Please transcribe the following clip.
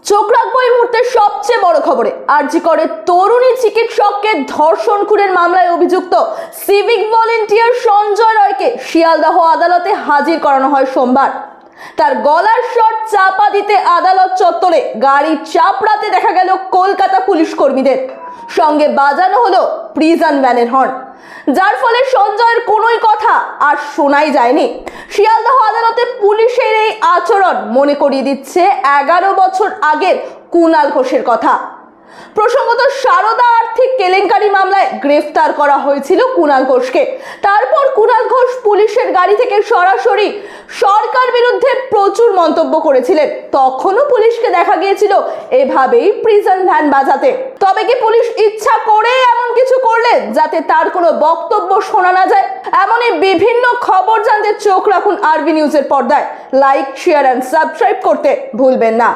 চোখ রাখবো এই মুহূর্তের সবচেয়ে বড় খবরে। আরজি করে তরুণী চিকিৎসককে ধর্ষণ খুনের মামলায় অভিযুক্ত সিভিক ভলেন্টিয়ার সঞ্জয় রায়কে শিয়ালদহ আদালতে হাজির করানো হয় সোমবার। তার গলার শট চাপা দিতে আদালত চত্বরে গাড়ি চাপড়াতে দেখা গেল কলকাতা পুলিশ কর্মীদের, সঙ্গে বাজানো হলো প্রিজন ভ্যানের হর্ন, যার ফলে সঞ্জয়ের কোনোই কথা আর শোনাই যায়নি। শিয়ালদহ আদালতে পুলিশের এই আচরণ মনে করিয়ে দিচ্ছে 11 বছর আগের কুণাল ঘোষের কথা। প্রসঙ্গত সারদা আর্থিক কেলেঙ্কারি মামলায় গ্রেফতার করা হয়েছিল কুণাল ঘোষকে। তারপর কুণাল ঘোষ পুলিশের গাড়ি থেকে সরাসরি সরকার বিরুদ্ধে প্রচুর মন্তব্য করেছিলেন। তখনও পুলিশকে দেখা গিয়েছিল এভাবেই প্রিজন ভ্যান বাজাতে। তবে কি পুলিশ ইচ্ছা করে এমন কিছু করলেন যাতে তার কোনো বক্তব্য শোনা না যায়? এমনই বিভিন্ন খবর জানতে চোখ রাখুন আরবি নিউজের পর্দায়। লাইক, শেয়ার এন্ড সাবস্ক্রাইব করতে ভুলবেন না।